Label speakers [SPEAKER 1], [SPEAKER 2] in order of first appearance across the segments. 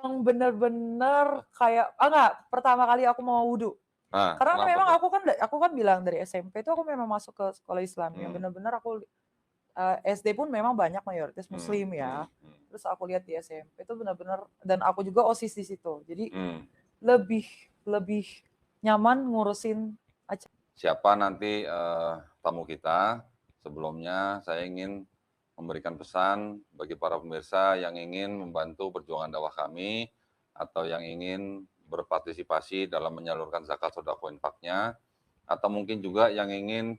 [SPEAKER 1] Yang bener-bener kayak enggak, pertama kali aku mau wudu.
[SPEAKER 2] Nah,
[SPEAKER 1] Karena
[SPEAKER 2] kenapa
[SPEAKER 1] memang
[SPEAKER 2] tuh?
[SPEAKER 1] aku kan bilang dari SMP itu aku memang masuk ke sekolah Islam, yang
[SPEAKER 2] Hmm,
[SPEAKER 1] bener-bener aku SD pun memang banyak mayoritas
[SPEAKER 2] hmm,
[SPEAKER 1] muslim ya.
[SPEAKER 2] hmm, hmm,
[SPEAKER 1] Terus aku lihat di SMP itu benar-benar dan aku juga OSIS di situ. Jadi
[SPEAKER 2] hmm.
[SPEAKER 1] lebih lebih nyaman ngurusin acara.
[SPEAKER 2] Siapa nanti tamu kita? Sebelumnya saya ingin memberikan pesan bagi para pemirsa yang ingin membantu perjuangan dakwah kami atau yang ingin berpartisipasi dalam menyalurkan zakat sedekah infaknya atau mungkin juga yang ingin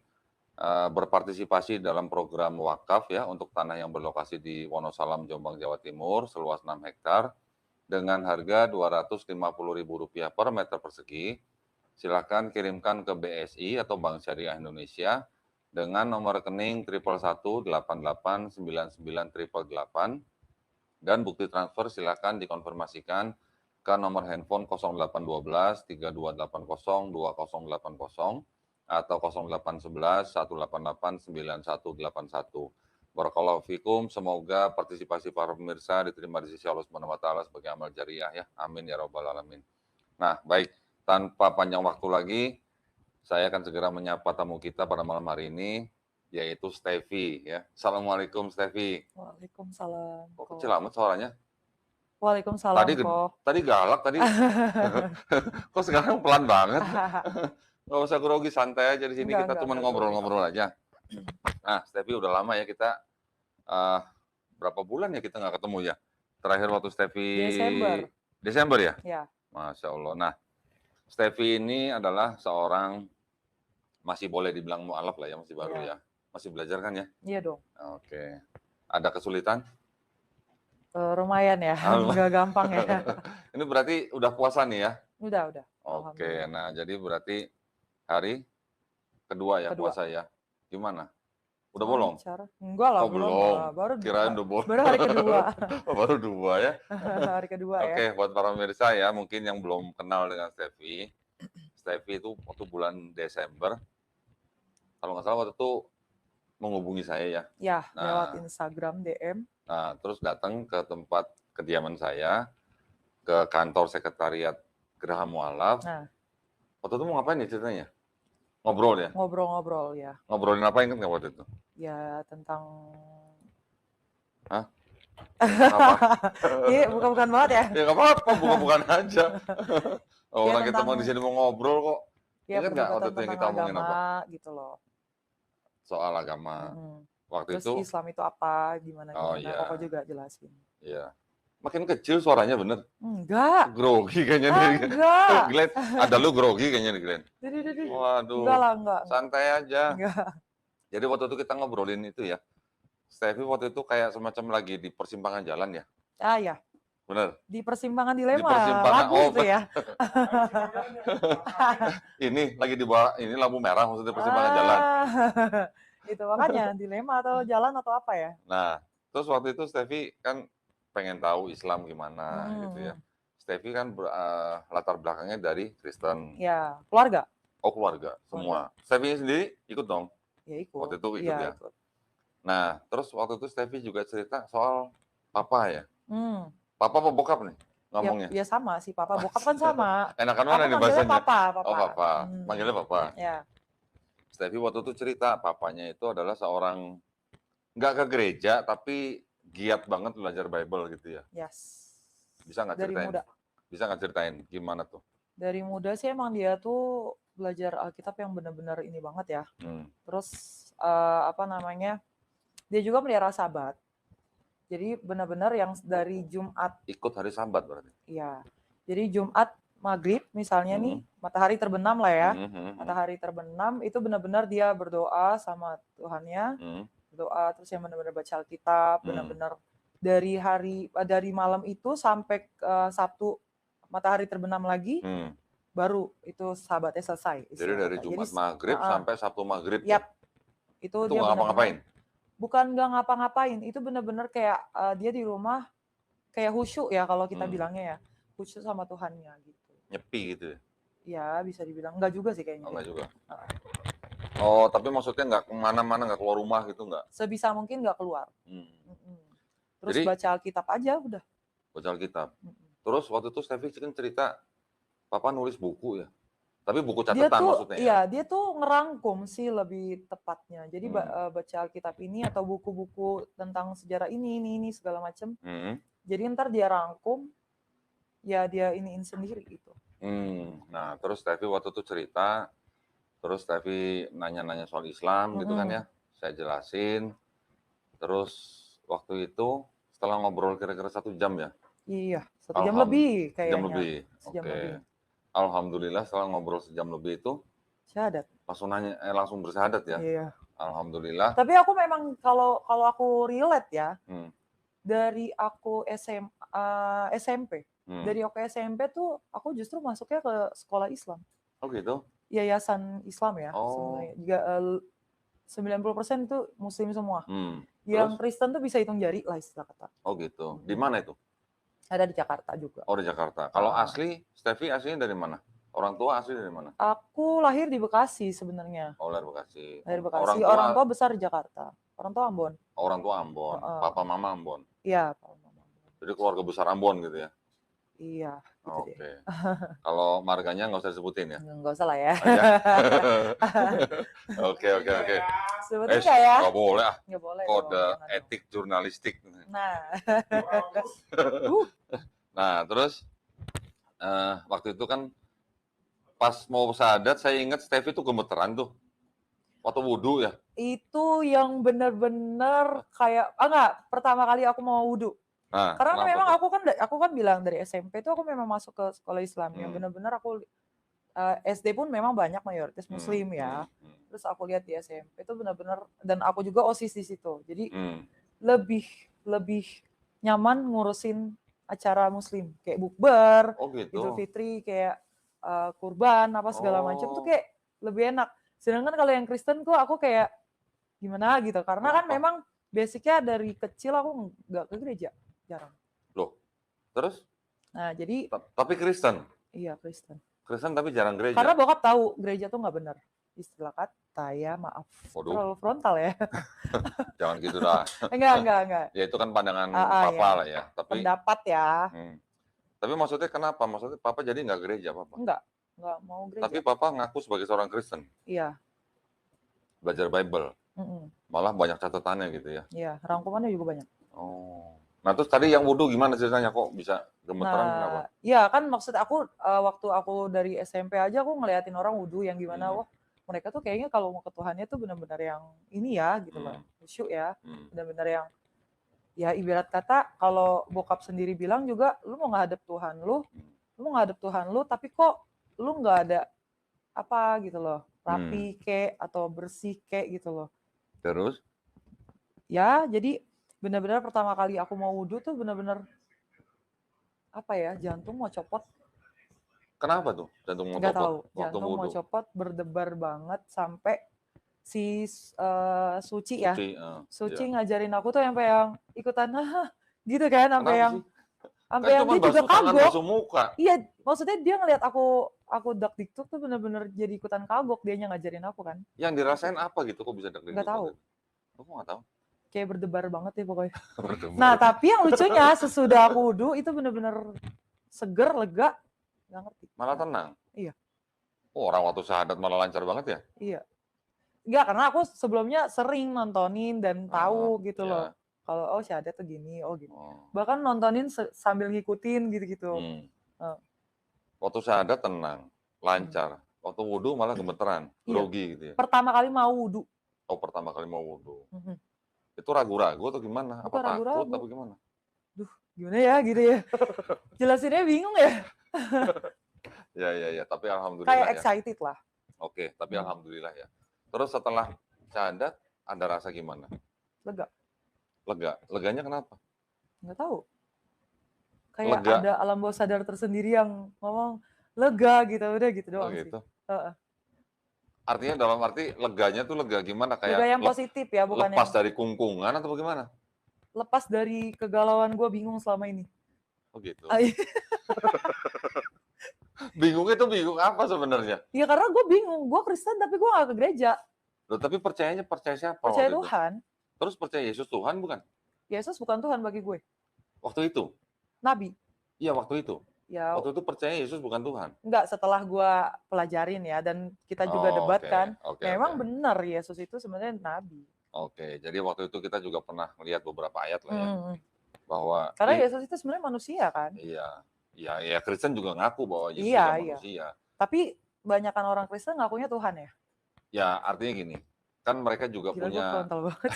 [SPEAKER 2] berpartisipasi dalam program wakaf ya untuk tanah yang berlokasi di Wonosalam, Jombang, Jawa Timur seluas 6 hektar dengan harga Rp250.000 per meter persegi. Silakan kirimkan ke BSI atau Bank Syariah Indonesia dengan nomor rekening 111889988 dan bukti transfer silakan dikonfirmasikan ke nomor handphone 0812 3280 2080 atau 0811 188 9181. Barakallahu fikum, semoga partisipasi para pemirsa diterima di sisi Allah Subhanahu wa taala sebagai amal jariah ya. Amin ya rabbal alamin. Nah, baik, tanpa panjang waktu lagi, saya akan segera menyapa tamu kita pada malam hari ini, yaitu Stevi ya. Assalamualaikum Stevi.
[SPEAKER 1] Waalaikumsalam,
[SPEAKER 2] Kok kecil
[SPEAKER 1] Ko.
[SPEAKER 2] amat suaranya?
[SPEAKER 1] Waalaikumsalam,
[SPEAKER 2] Tadi
[SPEAKER 1] Ko.
[SPEAKER 2] tadi galak tadi. Kok sekarang pelan banget? Nggak usah grogi, santai aja di sini kita cuma
[SPEAKER 1] Enggak grogi kok.
[SPEAKER 2] ngobrol-ngobrol aja. Nah, Stevi udah lama ya kita eh, berapa bulan ya kita nggak ketemu ya? Terakhir waktu Stevi
[SPEAKER 1] Desember,
[SPEAKER 2] Desember ya?
[SPEAKER 1] ya.
[SPEAKER 2] Masya Allah. Nah, Stevi ini adalah seorang masih boleh dibilang mualaf lah ya, masih baru
[SPEAKER 1] Iya.
[SPEAKER 2] ya. Masih belajar kan ya?
[SPEAKER 1] Iya dong.
[SPEAKER 2] Oke. Ada kesulitan?
[SPEAKER 1] Lumayan ya, nggak gampang ya.
[SPEAKER 2] Ini berarti udah puasa nih ya?
[SPEAKER 1] Udah.
[SPEAKER 2] Oke,
[SPEAKER 1] Alhamdulillah.
[SPEAKER 2] nah jadi berarti hari kedua ya
[SPEAKER 1] Kedua.
[SPEAKER 2] puasa ya? Gimana? Udah bolong?
[SPEAKER 1] Lancar. Enggak lah,
[SPEAKER 2] Oh
[SPEAKER 1] belum lah.
[SPEAKER 2] belum, kirain udah bolong.
[SPEAKER 1] Baru hari kedua.
[SPEAKER 2] Oh, baru 2 ya?
[SPEAKER 1] Hari kedua ya.
[SPEAKER 2] Oke, buat para pemirsa ya, mungkin yang belum kenal dengan Stevi. Stevi itu waktu bulan Desember, kalau nggak salah waktu itu menghubungi saya ya.
[SPEAKER 1] Ya, lewat
[SPEAKER 2] Nah,
[SPEAKER 1] Instagram DM.
[SPEAKER 2] terus datang ke tempat kediaman saya, ke kantor sekretariat Geraha Mualaf.
[SPEAKER 1] Nah,
[SPEAKER 2] Waktu itu mau ngapain ya ceritanya? Ngobrol ya?
[SPEAKER 1] ngobrol-ngobrol ya.
[SPEAKER 2] Ngobrolin apa ingat nggak waktu itu?
[SPEAKER 1] Ya, tentang
[SPEAKER 2] Hah? Apa?
[SPEAKER 1] Iya, bukan banget ya.
[SPEAKER 2] Ya nggak apa-apa, bukan aja.
[SPEAKER 1] Ya
[SPEAKER 2] Orang kita
[SPEAKER 1] tentang
[SPEAKER 2] mau di sini mau ngobrol kok.
[SPEAKER 1] ya
[SPEAKER 2] Ingat nggak waktu
[SPEAKER 1] perdebatan
[SPEAKER 2] itu yang
[SPEAKER 1] tentang
[SPEAKER 2] kita omongin apa?
[SPEAKER 1] agama gitu loh.
[SPEAKER 2] Soal agama.
[SPEAKER 1] Mm-mm.
[SPEAKER 2] Waktu
[SPEAKER 1] Terus
[SPEAKER 2] itu,
[SPEAKER 1] Islam itu apa,
[SPEAKER 2] oh
[SPEAKER 1] gimana-gimana. Koko
[SPEAKER 2] iya,
[SPEAKER 1] juga jelasin.
[SPEAKER 2] iya. Makin kecil suaranya bener.
[SPEAKER 1] Enggak.
[SPEAKER 2] Grogi kayaknya nih.
[SPEAKER 1] Enggak.
[SPEAKER 2] Glenn, ada lu grogi kayaknya nih Glenn.
[SPEAKER 1] Jadi. Enggak
[SPEAKER 2] Waduh,
[SPEAKER 1] lah, enggak.
[SPEAKER 2] santai aja.
[SPEAKER 1] Enggak.
[SPEAKER 2] Jadi waktu itu kita ngobrolin itu ya. Stevie waktu itu kayak semacam lagi di persimpangan jalan ya.
[SPEAKER 1] Ah ya,
[SPEAKER 2] Bener?
[SPEAKER 1] di persimpangan
[SPEAKER 2] Di
[SPEAKER 1] dilema
[SPEAKER 2] persimpangan,
[SPEAKER 1] lagu itu ya.
[SPEAKER 2] ini lagi di bawah, ini lampu merah maksudnya persimpangan jalan.
[SPEAKER 1] Itu makanya dilema atau jalan atau apa ya.
[SPEAKER 2] Nah, terus waktu itu Stevie kan pengen tahu Islam gimana gitu ya. Stevie kan latar belakangnya dari Kristen.
[SPEAKER 1] Ya, keluarga.
[SPEAKER 2] Oh keluarga, semua. Stevie sendiri ikut dong?
[SPEAKER 1] Ya ikut.
[SPEAKER 2] Waktu itu ikut
[SPEAKER 1] Ya,
[SPEAKER 2] ya?
[SPEAKER 1] ikut.
[SPEAKER 2] Nah, terus waktu itu Stevie juga cerita soal papa ya?
[SPEAKER 1] Hmm.
[SPEAKER 2] Papa apa bokap nih ngomongnya?
[SPEAKER 1] Ya sama sih, papa bokap kan sama.
[SPEAKER 2] Enakan mana nih
[SPEAKER 1] manggilnya
[SPEAKER 2] bahasanya?
[SPEAKER 1] papa.
[SPEAKER 2] Oh papa, manggilnya papa.
[SPEAKER 1] Ya.
[SPEAKER 2] Stevie waktu itu cerita papanya itu adalah seorang nggak ke gereja tapi giat banget belajar Bible gitu ya.
[SPEAKER 1] Yes.
[SPEAKER 2] Bisa nggak
[SPEAKER 1] Dari
[SPEAKER 2] ceritain?
[SPEAKER 1] muda.
[SPEAKER 2] Bisa nggak ceritain gimana tuh?
[SPEAKER 1] Dari muda sih emang dia tuh belajar Alkitab yang benar-benar ini banget ya. Terus apa namanya? Dia juga melihara Sabat. Jadi benar-benar yang dari Jumat.
[SPEAKER 2] Ikut hari Sabat berarti?
[SPEAKER 1] Iya. Jadi Jumat maghrib misalnya nih, matahari terbenam lah ya. Matahari terbenam itu benar-benar dia berdoa sama Tuhannya. Berdoa terus yang benar-benar baca Alkitab, benar-benar dari malam itu sampai Sabtu matahari terbenam lagi, baru itu Sabatnya selesai.
[SPEAKER 2] Jadi dari Jumat maghrib sampai Sabtu maghrib.
[SPEAKER 1] Yap. Itu dia
[SPEAKER 2] nggak ngapa-ngapain?
[SPEAKER 1] Bukan nggak ngapa-ngapain, itu benar-benar kayak dia di rumah kayak khusyuk ya kalau kita bilangnya ya, khusyuk sama Tuhannya gitu.
[SPEAKER 2] Nyepi gitu ya?
[SPEAKER 1] Ya bisa dibilang, enggak juga sih kayaknya.
[SPEAKER 2] Oh, enggak juga? Oh tapi maksudnya nggak kemana-mana, nggak keluar rumah gitu nggak?
[SPEAKER 1] Sebisa mungkin nggak keluar. Terus
[SPEAKER 2] Jadi,
[SPEAKER 1] baca Alkitab aja udah.
[SPEAKER 2] Baca Alkitab? Terus waktu itu Steffi kan cerita, Papa nulis buku ya? Tapi buku
[SPEAKER 1] Dia
[SPEAKER 2] catatan
[SPEAKER 1] tuh,
[SPEAKER 2] maksudnya ya?
[SPEAKER 1] iya, dia tuh ngerangkum sih lebih tepatnya. Jadi
[SPEAKER 2] Hmm.
[SPEAKER 1] baca Alkitab ini atau buku-buku tentang sejarah ini segala macam.
[SPEAKER 2] Hmm.
[SPEAKER 1] Jadi ntar dia rangkum, ya dia iniin sendiri gitu.
[SPEAKER 2] Nah, terus Steffi waktu itu cerita, terus Steffi nanya-nanya soal Islam gitu kan ya, saya jelasin. Terus waktu itu setelah ngobrol kira-kira 1 jam ya?
[SPEAKER 1] Iya, 1 jam lebih
[SPEAKER 2] Sejam
[SPEAKER 1] kayaknya.
[SPEAKER 2] lebih,
[SPEAKER 1] Sejam lebih.
[SPEAKER 2] oke. Alhamdulillah setelah ngobrol sejam lebih itu
[SPEAKER 1] Syahadat.
[SPEAKER 2] langsung bersyahadat ya?
[SPEAKER 1] Iya.
[SPEAKER 2] Alhamdulillah.
[SPEAKER 1] Tapi aku memang kalau aku relate ya, dari aku SMP, dari aku SMP tuh aku justru masuknya ke sekolah Islam.
[SPEAKER 2] Oh gitu?
[SPEAKER 1] Yayasan Islam ya
[SPEAKER 2] Oh.
[SPEAKER 1] sebenarnya. Juga 90% itu Muslim semua. Yang
[SPEAKER 2] Terus?
[SPEAKER 1] Kristen tuh bisa hitung jari lah istilah kata.
[SPEAKER 2] Oh gitu. Di mana itu?
[SPEAKER 1] Ada di Jakarta juga.
[SPEAKER 2] Oh di Jakarta. Kalau asli, Steffi aslinya dari mana? Orang tua asli dari mana?
[SPEAKER 1] Aku lahir di Bekasi sebenarnya.
[SPEAKER 2] Oh lahir Bekasi.
[SPEAKER 1] Lahir Bekasi. Orang tua besar di Jakarta. Orang tua Ambon.
[SPEAKER 2] Orang tua Ambon. Papa mama Ambon.
[SPEAKER 1] Iya, papa mama.
[SPEAKER 2] Jadi keluarga besar Ambon gitu ya?
[SPEAKER 1] Iya. Gitu
[SPEAKER 2] Oke.
[SPEAKER 1] deh.
[SPEAKER 2] Kalau marganya nggak usah disebutin ya?
[SPEAKER 1] Nggak usah lah ya.
[SPEAKER 2] Oke.
[SPEAKER 1] Sebutin nggak ya?
[SPEAKER 2] Nggak boleh ah.
[SPEAKER 1] Nggak boleh.
[SPEAKER 2] Kode etik jurnalistik.
[SPEAKER 1] Nah.
[SPEAKER 2] Nah terus waktu itu kan pas mau syahadat saya ingat Steffi tuh gemeteran tuh. Waktu wudhu ya?
[SPEAKER 1] Itu yang benar-benar kayak, enggak, pertama kali aku mau wudhu.
[SPEAKER 2] Nah,
[SPEAKER 1] karena memang aku kan bilang dari SMP itu aku memang masuk ke sekolah Islam yang benar-benar aku SD pun memang banyak mayoritas Muslim ya. Terus aku lihat di SMP itu benar-benar, dan aku juga OSIS di situ. Jadi lebih nyaman ngurusin acara Muslim kayak bukber, Idul Fitri, kayak kurban apa segala macam tuh kayak lebih enak. Sedangkan kalau yang Kristen tuh aku kayak gimana gitu, karena kan memang basicnya dari kecil aku nggak ke gereja, jarang.
[SPEAKER 2] Loh, terus?
[SPEAKER 1] Nah jadi.
[SPEAKER 2] Tapi Kristen?
[SPEAKER 1] Iya Kristen.
[SPEAKER 2] Kristen tapi jarang gereja?
[SPEAKER 1] Karena bokap tahu gereja tuh nggak benar. Istilah kata ya, maaf.
[SPEAKER 2] Waduh.
[SPEAKER 1] Terlalu frontal ya.
[SPEAKER 2] Jangan gitu dah.
[SPEAKER 1] Enggak.
[SPEAKER 2] Ya itu kan pandangan papa ya. Lah ya. Tapi,
[SPEAKER 1] pendapat ya.
[SPEAKER 2] Tapi maksudnya kenapa? Maksudnya papa jadi nggak gereja papa?
[SPEAKER 1] Nggak mau gereja.
[SPEAKER 2] Tapi papa ngaku sebagai seorang Kristen?
[SPEAKER 1] Iya.
[SPEAKER 2] Belajar Bible? Malah banyak catatannya gitu ya?
[SPEAKER 1] Iya, rangkumannya juga banyak.
[SPEAKER 2] Oh. Nah terus tadi yang wudhu gimana ceritanya, kok bisa gemeteran kenapa?
[SPEAKER 1] Iya kan maksud aku waktu aku dari SMP aja aku ngeliatin orang wudhu yang gimana, wah mereka tuh kayaknya kalau mau ke Tuhannya tuh benar-benar yang ini ya gitu loh, khusyuk ya, benar-benar yang ya ibarat kata kalau bokap sendiri bilang juga, lu mau ngadep Tuhan lu, tapi kok lu nggak ada apa gitu loh, rapi kek atau bersih kek gitu loh.
[SPEAKER 2] Terus?
[SPEAKER 1] Ya jadi benar-benar pertama kali aku mau wudhu tuh benar-benar apa ya, jantung mau copot.
[SPEAKER 2] Kenapa tuh jantung mau copot?
[SPEAKER 1] Nggak tahu, jantung mau copot, berdebar banget sampai si Suci ya, Suci ngajarin aku tuh sampai yang ikutan gitu kan, sampai yang dia juga kagok. Iya, maksudnya dia ngeliat aku dak-dikduk tuh benar-benar jadi ikutan kagok, dianya ngajarin aku kan.
[SPEAKER 2] Yang dirasain apa gitu kok bisa dak-dikduk?
[SPEAKER 1] Nggak tahu.
[SPEAKER 2] Aku nggak tahu.
[SPEAKER 1] Kayak berdebar banget ya pokoknya. Nah tapi yang lucunya sesudah aku wudhu itu benar-benar seger, lega, nggak ngerti.
[SPEAKER 2] Malah tenang?
[SPEAKER 1] Iya.
[SPEAKER 2] Oh, orang waktu syahadat malah lancar banget ya?
[SPEAKER 1] Iya. Enggak, karena aku sebelumnya sering nontonin dan tahu gitu loh. Kalau syahadat tuh gini, gitu. Bahkan nontonin sambil ngikutin gitu-gitu.
[SPEAKER 2] Waktu syahadat tenang, lancar. Waktu wudhu malah gemeteran, grogi gitu ya?
[SPEAKER 1] Pertama kali mau wudhu.
[SPEAKER 2] Oh, pertama kali mau wudhu. Itu ragu-ragu atau gimana? Apa takut atau gimana?
[SPEAKER 1] Duh, gimana ya gitu ya. Jelasinnya bingung ya.
[SPEAKER 2] Ya, tapi alhamdulillah
[SPEAKER 1] kayak excited lah.
[SPEAKER 2] Oke, tapi alhamdulillah ya. Terus setelah syahadat ada rasa gimana?
[SPEAKER 1] Lega.
[SPEAKER 2] Leganya kenapa?
[SPEAKER 1] Nggak tahu. Kayak ada alam bawah sadar tersendiri yang ngomong lega gitu, udah gitu doang sih.
[SPEAKER 2] Artinya dalam arti leganya tuh lega gimana? Kayak
[SPEAKER 1] lega yang positif ya, bukan
[SPEAKER 2] lepas dari kungkungan atau bagaimana?
[SPEAKER 1] Lepas dari kegalauan gue bingung selama ini.
[SPEAKER 2] Oh gitu. Bingungnya tuh bingung apa sebenarnya?
[SPEAKER 1] Ya karena gue bingung, gue Kristen tapi gue gak ke gereja.
[SPEAKER 2] Loh, tapi percaya siapa?
[SPEAKER 1] Percaya Tuhan.
[SPEAKER 2] Terus percaya Yesus Tuhan bukan?
[SPEAKER 1] Yesus bukan Tuhan bagi gue.
[SPEAKER 2] Waktu itu?
[SPEAKER 1] Nabi.
[SPEAKER 2] Iya, waktu itu.
[SPEAKER 1] Ya,
[SPEAKER 2] Waktu itu percaya Yesus bukan Tuhan.
[SPEAKER 1] enggak, setelah gua pelajarin ya, dan kita juga
[SPEAKER 2] Oh,
[SPEAKER 1] debat
[SPEAKER 2] oke.
[SPEAKER 1] kan,
[SPEAKER 2] Oke, oke.
[SPEAKER 1] memang benar Yesus itu sebenarnya nabi.
[SPEAKER 2] Oke, jadi waktu itu kita juga pernah melihat beberapa ayat lah ya,
[SPEAKER 1] Mhm.
[SPEAKER 2] bahwa
[SPEAKER 1] Karena Yesus itu sebenarnya manusia kan.
[SPEAKER 2] iya, Kristen juga ngaku bahwa Yesus
[SPEAKER 1] Iya,
[SPEAKER 2] juga
[SPEAKER 1] iya.
[SPEAKER 2] manusia.
[SPEAKER 1] Tapi banyakan orang Kristen ngakunya Tuhan ya.
[SPEAKER 2] Ya, artinya gini, kan mereka juga
[SPEAKER 1] Gila, gue
[SPEAKER 2] punya,
[SPEAKER 1] frontal banget.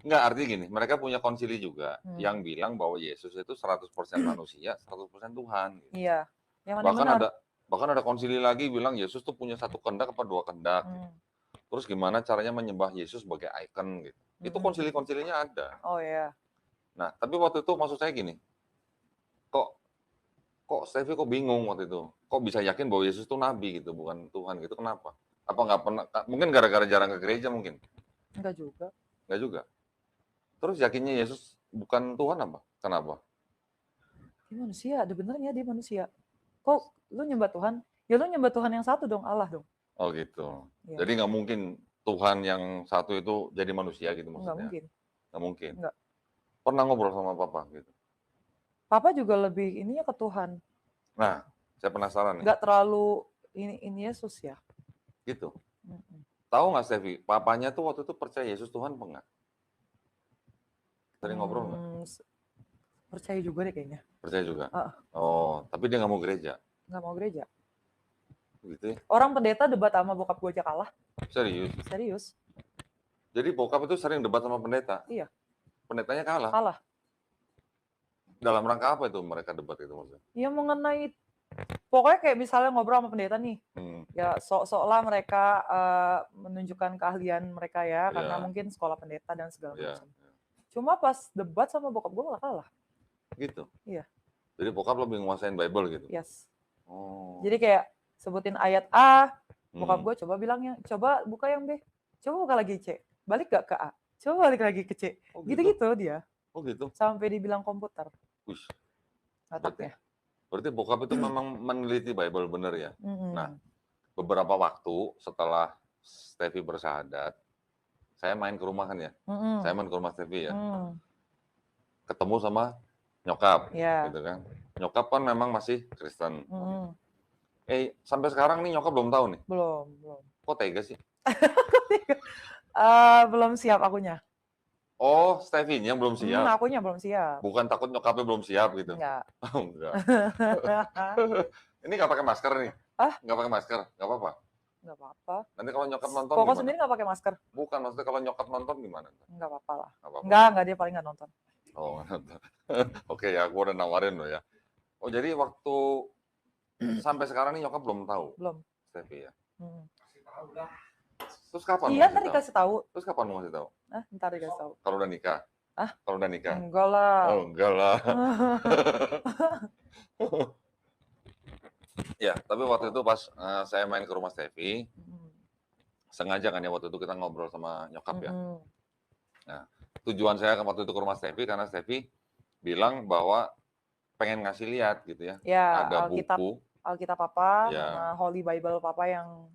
[SPEAKER 2] enggak, artinya gini, mereka punya konsili juga yang
[SPEAKER 1] Hmm.
[SPEAKER 2] bilang bahwa Yesus itu 100% manusia, 100% Tuhan. Gitu.
[SPEAKER 1] Iya, yang mana
[SPEAKER 2] Bahkan
[SPEAKER 1] benar.
[SPEAKER 2] ada konsili lagi bilang Yesus tuh punya satu kehendak apa dua kehendak. Gitu. Terus gimana caranya menyembah Yesus sebagai ikon gitu. Itu konsili-konsilinya ada.
[SPEAKER 1] Oh ya.
[SPEAKER 2] Nah, tapi waktu itu maksud saya gini, kok Stevie kok bingung waktu itu? Kok bisa yakin bahwa Yesus itu nabi gitu, bukan Tuhan gitu? Kenapa? Apa nggak pernah? Mungkin gara-gara jarang ke gereja mungkin?
[SPEAKER 1] Enggak juga.
[SPEAKER 2] Nggak juga. Terus yakinnya Yesus bukan Tuhan apa? Kenapa?
[SPEAKER 1] Dia manusia, ada benernya dia manusia. Kok lu nyembah Tuhan? Ya lu nyembah Tuhan yang satu dong, Allah dong.
[SPEAKER 2] Oh gitu.
[SPEAKER 1] Ya.
[SPEAKER 2] Jadi nggak mungkin Tuhan yang satu itu jadi manusia gitu
[SPEAKER 1] Nggak
[SPEAKER 2] maksudnya?
[SPEAKER 1] mungkin.
[SPEAKER 2] Nggak mungkin.
[SPEAKER 1] Nggak.
[SPEAKER 2] Pernah ngobrol sama Papa gitu?
[SPEAKER 1] Papa juga lebih ininya ke Tuhan.
[SPEAKER 2] Nah, saya penasaran nih.
[SPEAKER 1] Nggak terlalu ini Yesus ya.
[SPEAKER 2] Gitu. Tahu nggak Stevie, papanya tuh waktu itu percaya Yesus Tuhan apa enggak? Sering ngobrol nggak?
[SPEAKER 1] Percaya juga deh kayaknya.
[SPEAKER 2] Percaya juga? Oh, tapi dia nggak mau gereja?
[SPEAKER 1] Nggak mau gereja.
[SPEAKER 2] Gitu ya?
[SPEAKER 1] Orang pendeta debat sama bokap gue aja kalah.
[SPEAKER 2] Serius?
[SPEAKER 1] Serius.
[SPEAKER 2] Jadi bokap itu sering debat sama pendeta?
[SPEAKER 1] Iya.
[SPEAKER 2] Pendetanya kalah?
[SPEAKER 1] Kalah.
[SPEAKER 2] Dalam rangka apa itu mereka debat itu maksudnya?
[SPEAKER 1] Ya mengenai, pokoknya kayak misalnya ngobrol sama pendeta nih, ya sok-soklah mereka menunjukkan keahlian mereka ya, karena mungkin sekolah pendeta dan segala macam. Cuma pas debat sama bokap gue malah kalah.
[SPEAKER 2] Gitu?
[SPEAKER 1] Iya.
[SPEAKER 2] Jadi bokap lebih nguasain Bible gitu?
[SPEAKER 1] Yes.
[SPEAKER 2] Oh.
[SPEAKER 1] Jadi kayak sebutin ayat A, bokap gue coba bilangnya, coba buka yang B, coba buka lagi C, balik gak ke A, coba balik lagi ke C. Gitu-gitu dia.
[SPEAKER 2] Oh gitu?
[SPEAKER 1] Sampai dibilang komputer.
[SPEAKER 2] Ush.
[SPEAKER 1] Otaknya.
[SPEAKER 2] Berarti bokap itu memang meneliti Bible bener ya? Nah, beberapa waktu setelah Stevie bersahadat, saya main ke rumah kan ya? Saya main ke rumah Stevie ya? Ketemu sama nyokap, gitu kan? Nyokap kan memang masih Kristen. Sampai sekarang nih nyokap belum tahu nih?
[SPEAKER 1] Belum.
[SPEAKER 2] Kok tega sih?
[SPEAKER 1] Belum siap akunya.
[SPEAKER 2] Oh, Stevie-nya belum siap?
[SPEAKER 1] Akunya belum siap.
[SPEAKER 2] Bukan takut nyokapnya belum siap gitu?
[SPEAKER 1] Enggak.
[SPEAKER 2] Oh, enggak. Ini nggak pakai masker nih? Nggak pakai masker? Nggak apa-apa?
[SPEAKER 1] Nggak apa-apa.
[SPEAKER 2] Nanti kalau nyokap nonton
[SPEAKER 1] Koko
[SPEAKER 2] gimana?
[SPEAKER 1] sendiri nggak pakai masker?
[SPEAKER 2] Bukan, maksudnya kalau nyokap nonton gimana?
[SPEAKER 1] Nggak apa-apa lah.
[SPEAKER 2] Nggak,
[SPEAKER 1] dia paling nggak nonton.
[SPEAKER 2] Oh, nggak nonton. Oke ya, gue udah nawarin lo ya. Oh, jadi waktu sampai sekarang nih nyokap belum tahu?
[SPEAKER 1] Belum.
[SPEAKER 2] Stevie ya? Terus kapan?
[SPEAKER 1] Iya, ntar dikasih tahu.
[SPEAKER 2] Terus kapan mau ngasih tahu?
[SPEAKER 1] Ntar dikasih tahu.
[SPEAKER 2] Kalau udah nikah? Kalau udah nikah?
[SPEAKER 1] Enggak lah.
[SPEAKER 2] Oh, enggak lah. Ya, tapi waktu itu pas saya main ke rumah Stevie, sengaja kan ya waktu itu kita ngobrol sama nyokap ya. Nah, tujuan saya waktu itu ke rumah Stevie karena Stevie bilang bahwa pengen ngasih lihat gitu ya.
[SPEAKER 1] Ya,
[SPEAKER 2] ada buku.
[SPEAKER 1] Alkitab Papa, sama Holy Bible Papa yang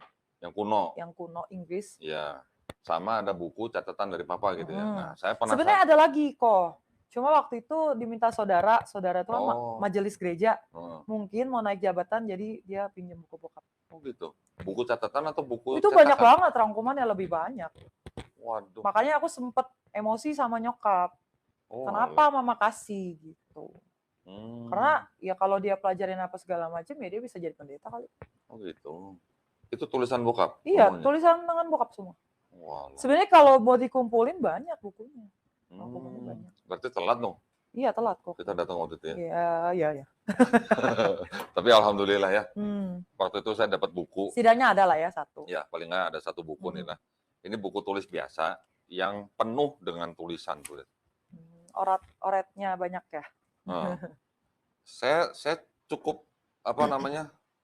[SPEAKER 2] kuno.
[SPEAKER 1] Yang kuno Inggris.
[SPEAKER 2] Ya, sama ada buku catatan dari Papa gitu ya. Nah, saya penasaran.
[SPEAKER 1] Sebenarnya ada lagi kok. Cuma waktu itu diminta saudara itu kan majelis gereja. Mungkin mau naik jabatan, jadi dia pinjam buku bokap.
[SPEAKER 2] Oh gitu. Buku catatan atau buku
[SPEAKER 1] itu cetakan? Banyak banget, rangkumannya lebih banyak.
[SPEAKER 2] Waduh.
[SPEAKER 1] Makanya aku sempet emosi sama nyokap. Kenapa mama kasih gitu. Karena ya kalau dia pelajarin apa segala macam, ya dia bisa jadi pendeta kali.
[SPEAKER 2] Oh gitu. Itu tulisan bokap?
[SPEAKER 1] Iya, semuanya? Tulisan tangan bokap semua.
[SPEAKER 2] Wow.
[SPEAKER 1] Sebenarnya kalau mau dikumpulin banyak bukunya. Banyak.
[SPEAKER 2] Berarti telat dong?
[SPEAKER 1] Iya, telat kok.
[SPEAKER 2] Kita datang waktu itu ya?
[SPEAKER 1] Iya.
[SPEAKER 2] Tapi alhamdulillah ya. Waktu itu saya dapat buku.
[SPEAKER 1] Setidaknya ada lah ya satu.
[SPEAKER 2] Ya, paling nggak ada satu buku nih lah. Ini buku tulis biasa yang penuh dengan tulisan.
[SPEAKER 1] Oretnya banyak ya?
[SPEAKER 2] Saya cukup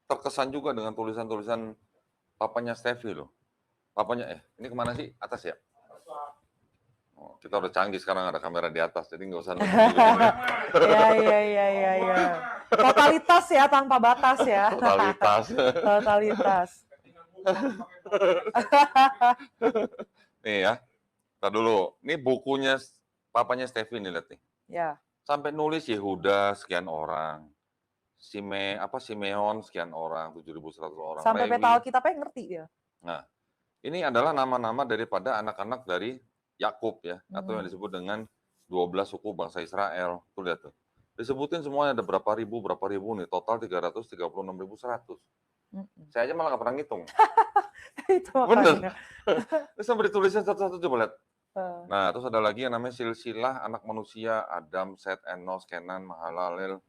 [SPEAKER 2] terkesan juga dengan tulisan-tulisan papanya Stevie loh. Papanya, ini kemana sih? Atas ya? Oh, kita udah canggih sekarang, ada kamera di atas, jadi nggak usah nonton.
[SPEAKER 1] Iya. Totalitas ya, tanpa batas ya. Totalitas.
[SPEAKER 2] Nih ya, kita dulu. Ini bukunya papanya Stevie nih, lihat nih.
[SPEAKER 1] Ya.
[SPEAKER 2] sampai nulis Yehuda sekian orang, Simeon sekian orang, 7.100 orang,
[SPEAKER 1] Sampai peta
[SPEAKER 2] Lewi.
[SPEAKER 1] Alkitabnya ngerti dia.
[SPEAKER 2] Nah, ini adalah nama-nama daripada anak-anak dari Yakub ya, atau yang
[SPEAKER 1] Hmm.
[SPEAKER 2] disebut dengan 12 suku bangsa Israel. Tuh lihat tuh. Disebutin semuanya ada berapa ribu nih, total 336.100. Saya aja malah nggak pernah ngitung.
[SPEAKER 1] Itu
[SPEAKER 2] Bener.
[SPEAKER 1] makanya.
[SPEAKER 2] Terus sampai ditulisnya satu-satu, coba lihat.
[SPEAKER 1] Eh,
[SPEAKER 2] Nah, terus ada lagi yang namanya silsilah anak manusia, Adam, Set, Enos, Kenan, Mahalalel,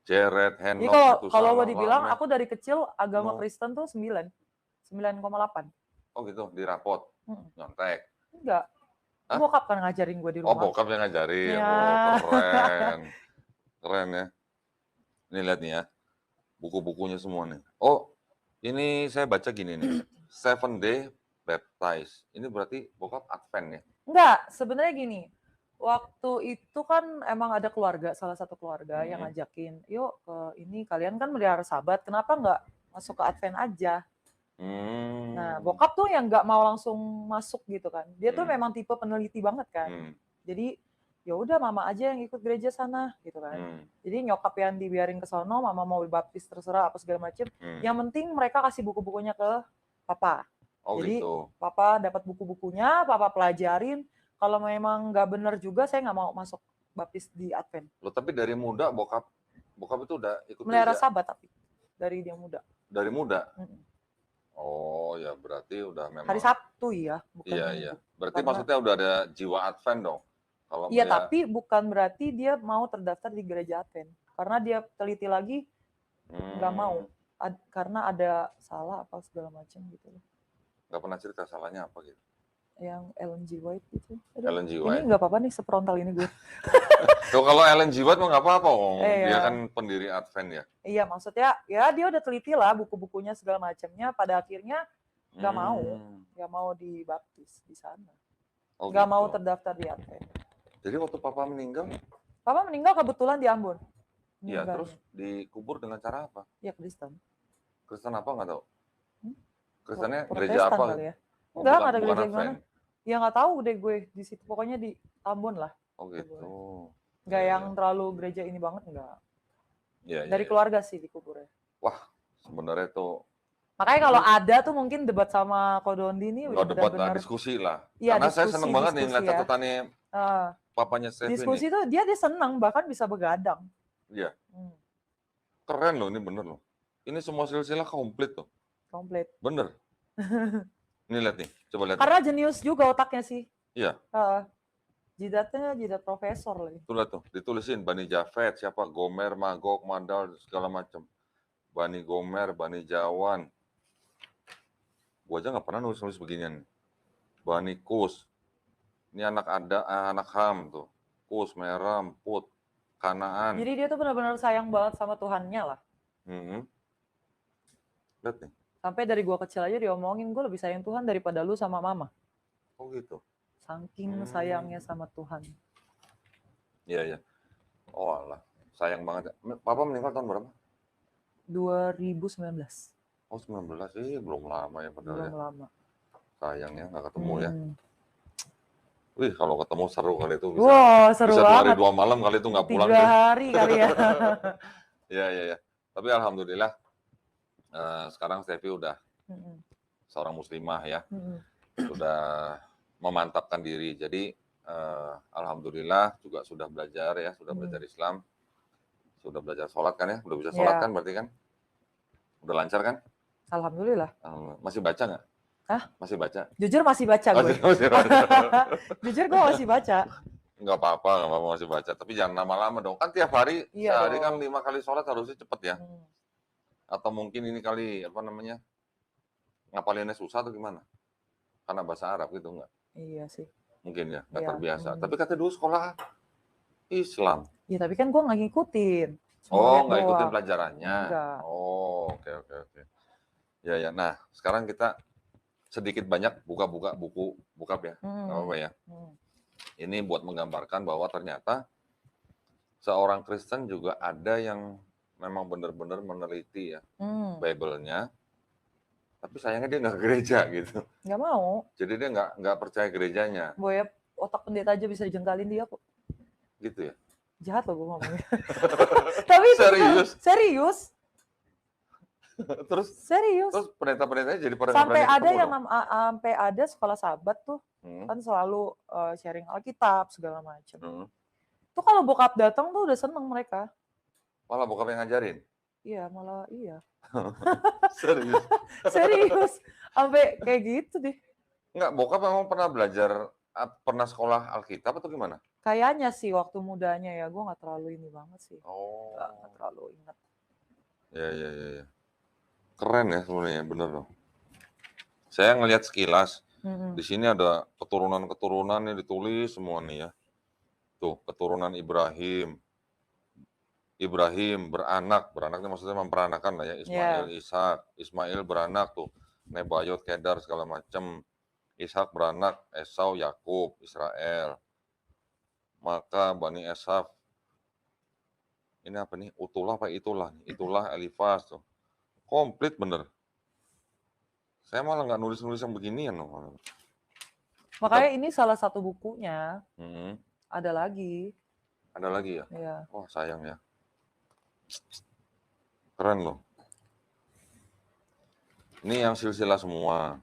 [SPEAKER 2] Jared,
[SPEAKER 1] Jadi
[SPEAKER 2] Henok,
[SPEAKER 1] kalau mau
[SPEAKER 2] Metusalah,
[SPEAKER 1] dibilang
[SPEAKER 2] Lameh,
[SPEAKER 1] aku dari kecil agama
[SPEAKER 2] Nuh.
[SPEAKER 1] Kristen tuh 9,8.
[SPEAKER 2] Oh gitu, di rapot, nyontek.
[SPEAKER 1] Enggak.
[SPEAKER 2] Hah?
[SPEAKER 1] Bokap kan ngajarin gue di
[SPEAKER 2] Oh,
[SPEAKER 1] rumah.
[SPEAKER 2] bokap yang ngajarin.
[SPEAKER 1] Ya.
[SPEAKER 2] Oh, keren. Keren ya. Ini lihat nih ya, buku-bukunya semua nih. Oh, ini saya baca gini nih, 7 Day Baptize. Ini berarti bokap Advent ya?
[SPEAKER 1] Enggak, sebenarnya gini. Waktu itu kan emang ada keluarga, salah satu keluarga yang ngajakin, yuk ini kalian kan melihara Sabat, kenapa nggak masuk ke Advent aja? Nah, bokap tuh yang nggak mau langsung masuk gitu kan. Dia tuh memang tipe peneliti banget kan. Jadi ya udah mama aja yang ikut gereja sana gitu kan. Jadi nyokap yang dibiarin ke sono, mama mau baptis terserah apa segala macem. Yang penting mereka kasih buku-bukunya ke papa.
[SPEAKER 2] Oh
[SPEAKER 1] Jadi
[SPEAKER 2] gitu.
[SPEAKER 1] papa dapat buku-bukunya, papa pelajarin. Kalau memang nggak bener juga, saya nggak mau masuk baptis di Advent.
[SPEAKER 2] Loh, tapi dari muda bokap itu udah ikut
[SPEAKER 1] Melihara
[SPEAKER 2] gereja?
[SPEAKER 1] Sabat tapi dari dia muda.
[SPEAKER 2] Dari muda? Oh ya berarti udah memang.
[SPEAKER 1] Hari Sabtu ya, bukan
[SPEAKER 2] Iya,
[SPEAKER 1] Minggu.
[SPEAKER 2] iya. Berarti
[SPEAKER 1] Karena,
[SPEAKER 2] maksudnya udah ada jiwa Advent dong? Kalau
[SPEAKER 1] iya, tapi bukan berarti dia mau terdaftar di gereja Advent. Karena dia teliti lagi, nggak mau. Karena ada salah apa segala macam gitu.
[SPEAKER 2] Nggak pernah cerita salahnya apa gitu?
[SPEAKER 1] Yang Ellen G. White gitu.
[SPEAKER 2] Ellen G.
[SPEAKER 1] Ini
[SPEAKER 2] White.
[SPEAKER 1] nggak apa-apa nih, seprontal ini gue.
[SPEAKER 2] Tuh kalau Ellen G. White mah nggak apa-apa, dia kan pendiri Advent ya.
[SPEAKER 1] Iya, maksudnya ya dia udah teliti lah buku-bukunya segala macamnya. Pada akhirnya nggak mau dibaptis di sana. Nggak mau terdaftar di Advent.
[SPEAKER 2] Jadi waktu papa meninggal?
[SPEAKER 1] Papa meninggal kebetulan di Ambon.
[SPEAKER 2] Iya, terus dikubur dengan cara apa?
[SPEAKER 1] Iya, Kristen.
[SPEAKER 2] Kristen apa nggak tahu? Kristennya
[SPEAKER 1] Protestan
[SPEAKER 2] gereja apa?
[SPEAKER 1] Kali ya? Enggak ada gereja gimana. Ya nggak tahu deh gue di situ. Pokoknya di Ambon lah.
[SPEAKER 2] Oh gitu.
[SPEAKER 1] Nggak yang terlalu gereja ini banget, enggak.
[SPEAKER 2] Ya,
[SPEAKER 1] dari keluarga sih dikuburnya.
[SPEAKER 2] Wah, sebenarnya tuh.
[SPEAKER 1] Makanya kalau ada tuh mungkin debat sama Kodondi ini udah
[SPEAKER 2] debat lah, diskusi lah.
[SPEAKER 1] Ya,
[SPEAKER 2] karena saya seneng banget nih ngeliat catatannya papanya Steph ini.
[SPEAKER 1] Diskusi tuh dia seneng, bahkan bisa begadang.
[SPEAKER 2] Iya. Keren loh, ini bener loh. Ini semua silsilah komplit tuh.
[SPEAKER 1] Komplit.
[SPEAKER 2] Bener. Ini lihat nih, coba lihat.
[SPEAKER 1] Karena jenius juga otaknya sih.
[SPEAKER 2] Iya.
[SPEAKER 1] Jidatnya jidat profesor lagi.
[SPEAKER 2] Tuh lihat tuh, ditulisin Bani Jafet, siapa? Gomer, Magog, Madal, segala macam. Bani Gomer, Bani Jawan. Gua aja nggak pernah nulis beginian. Bani Kus. Ini anak Ham tuh. Kus, Meram, Put, Kanaan.
[SPEAKER 1] Jadi dia tuh benar-benar sayang banget sama Tuhannya lah.
[SPEAKER 2] Lihat nih.
[SPEAKER 1] Sampai dari gua kecil aja diomongin, gue lebih sayang Tuhan daripada lu sama mama.
[SPEAKER 2] Oh gitu.
[SPEAKER 1] Saking sayangnya sama Tuhan.
[SPEAKER 2] Iya, iya. Oh alah, sayang banget. Papa meninggal tahun berapa?
[SPEAKER 1] 2019.
[SPEAKER 2] Oh 19, belum lama ya padahal.
[SPEAKER 1] Belum lama.
[SPEAKER 2] Sayang ya, nggak ketemu ya. Wih, kalau ketemu seru kali itu.
[SPEAKER 1] Seru
[SPEAKER 2] bisa
[SPEAKER 1] banget.
[SPEAKER 2] 2 hari 2 malam kali itu nggak pulang.
[SPEAKER 1] 3 hari kali ya.
[SPEAKER 2] Iya. Tapi alhamdulillah sekarang Steffi udah seorang muslimah ya. Sudah memantapkan diri. Jadi alhamdulillah juga sudah belajar ya, sudah belajar Islam. Sudah belajar sholat kan ya? Udah bisa sholat kan berarti kan? Udah lancar kan?
[SPEAKER 1] Alhamdulillah.
[SPEAKER 2] Masih baca nggak?
[SPEAKER 1] Hah?
[SPEAKER 2] Masih baca?
[SPEAKER 1] Jujur masih baca gue. Jujur gue masih baca.
[SPEAKER 2] Nggak apa-apa masih baca. Tapi jangan lama-lama dong. Kan tiap hari, sehari kan 5 kali sholat harusnya cepet ya. Atau mungkin ini kali, ngapalinnya susah atau gimana? Karena bahasa Arab gitu nggak?
[SPEAKER 1] Iya sih.
[SPEAKER 2] Mungkin ya, nggak terbiasa. Tapi kata dulu sekolah Islam.
[SPEAKER 1] Iya, tapi kan gue nggak ngikutin.
[SPEAKER 2] Nggak ikutin pelajarannya.
[SPEAKER 1] Enggak.
[SPEAKER 2] Oke. Ya. Nah, sekarang kita sedikit banyak buka-buka buku bokap ya. Nggak apa-apa ya. Ini buat menggambarkan bahwa ternyata seorang Kristen juga ada yang memang benar-benar meneliti ya Bible-nya. Tapi sayangnya dia nggak gereja gitu.
[SPEAKER 1] Nggak mau.
[SPEAKER 2] Jadi dia nggak percaya gerejanya.
[SPEAKER 1] Boya otak pendeta aja bisa dijengkalin dia kok.
[SPEAKER 2] Gitu ya?
[SPEAKER 1] Jahat loh gue ngomongnya. Tapi itu
[SPEAKER 2] Serius?
[SPEAKER 1] serius.
[SPEAKER 2] Terus
[SPEAKER 1] Serius.
[SPEAKER 2] pendeta-pendetanya jadi pada
[SPEAKER 1] Sampai
[SPEAKER 2] nggak berani
[SPEAKER 1] ada
[SPEAKER 2] ketemu
[SPEAKER 1] yang
[SPEAKER 2] dong?
[SPEAKER 1] sampai ada sekolah sahabat tuh kan selalu sharing Alkitab segala macam. Tuh kalau bokap datang tuh udah seneng mereka.
[SPEAKER 2] Malah bokap yang ngajarin?
[SPEAKER 1] Iya, malah iya.
[SPEAKER 2] Serius?
[SPEAKER 1] Serius. Sampai kayak gitu deh.
[SPEAKER 2] Enggak, bokap memang pernah belajar, pernah sekolah Alkitab atau gimana?
[SPEAKER 1] Kayaknya sih waktu mudanya ya, gue nggak terlalu ini banget sih.
[SPEAKER 2] Oh.
[SPEAKER 1] Nggak terlalu ingat.
[SPEAKER 2] Ya. Keren ya sebenarnya, bener loh. Saya ngelihat sekilas, di sini ada keturunan-keturunannya ditulis semua nih ya. Tuh, keturunan Ibrahim. Ibrahim beranaknya maksudnya memperanakan lah ya, Ismail, Ishak. Ismail beranak tuh, Nebayot, Kedar segala macam. Ishak beranak, Esau, Yakub, Israel. Maka Bani Esaf, ini apa nih? Utulah apa itulah? Itulah Elifas tuh. Komplit bener. Saya malah nggak nulis-nulis yang beginian loh.
[SPEAKER 1] Makanya ini salah satu bukunya. Ada lagi.
[SPEAKER 2] Ada lagi ya?
[SPEAKER 1] Iya.
[SPEAKER 2] Wah sayang ya. Keren loh. Ini yang silsilah semua.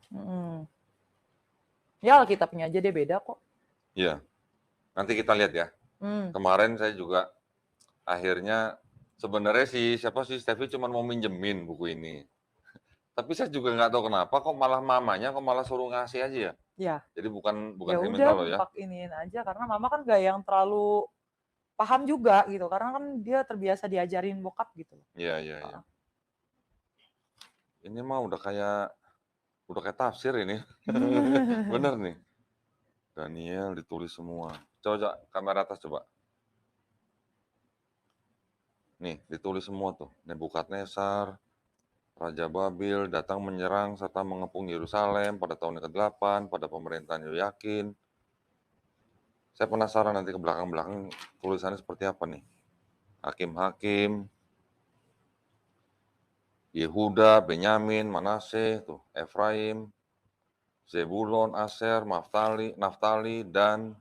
[SPEAKER 1] Ya Alkitabnya aja dia beda kok.
[SPEAKER 2] Iya. Nanti kita lihat ya. Kemarin saya juga akhirnya sebenarnya siapa sih Steffi cuma mau minjemin buku ini. Tapi saya juga nggak tahu kenapa kok malah mamanya kok malah suruh ngasih aja ya.
[SPEAKER 1] Iya.
[SPEAKER 2] Jadi bukan
[SPEAKER 1] ya
[SPEAKER 2] kriminal loh ya.
[SPEAKER 1] Pak iniin aja karena mama kan gak yang terlalu paham juga gitu karena kan dia terbiasa diajarin bokap gitu.
[SPEAKER 2] Iya. Ini mah udah kayak tafsir ini. Bener nih. Daniel ditulis semua. Coba kamera atas coba. Nih, ditulis semua tuh. Nebukadnezar, Raja Babil datang menyerang serta mengepung Yerusalem pada tahun ke-8 pada pemerintahan Yoyakin. Saya penasaran nanti ke belakang-belakang tulisannya seperti apa nih. Hakim-hakim, Yehuda, Benyamin, Manase, tuh, Efraim, Zebulon, Aser, Naftali, dan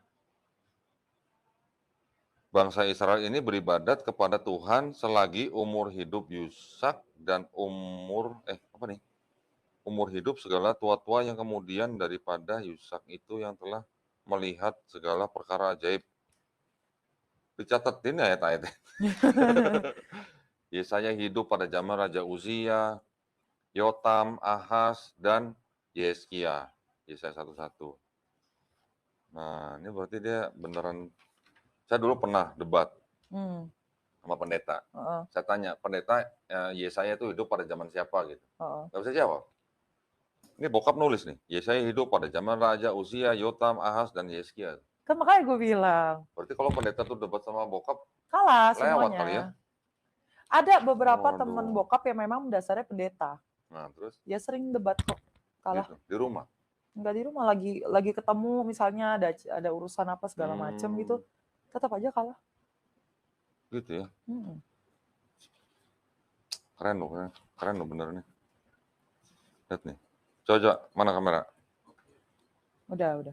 [SPEAKER 2] bangsa Israel ini beribadat kepada Tuhan selagi umur hidup Yusak dan umur hidup segala tua-tua yang kemudian daripada Yusak itu yang telah melihat segala perkara ajaib. Dicatetin ayat-ayatnya. Yesaya hidup pada zaman Raja Uzia, Yotam, Ahaz, dan Yeskia. Yesaya 1:1. Nah, ini berarti dia beneran. Saya dulu pernah debat sama pendeta. Saya tanya, pendeta Yesaya itu hidup pada zaman siapa gitu. Nggak bisa jawab. Ini bokap nulis nih, Yesaya hidup pada zaman Raja Uzia, Yotam, Ahaz, dan Yeskia.
[SPEAKER 1] Kan makanya gue bilang.
[SPEAKER 2] Berarti kalau pendeta tuh debat sama bokap,
[SPEAKER 1] kalah
[SPEAKER 2] lewat
[SPEAKER 1] semuanya.
[SPEAKER 2] kali ya?
[SPEAKER 1] Ada beberapa teman bokap yang memang dasarnya pendeta.
[SPEAKER 2] Nah, terus?
[SPEAKER 1] Ya sering debat kok. Kalah.
[SPEAKER 2] Gitu, di rumah?
[SPEAKER 1] Enggak di rumah, lagi ketemu misalnya ada urusan apa segala macam gitu. Tetap aja kalah.
[SPEAKER 2] Gitu ya? Keren loh bener nih. Lihat nih. Coba, mana kamera?
[SPEAKER 1] Udah.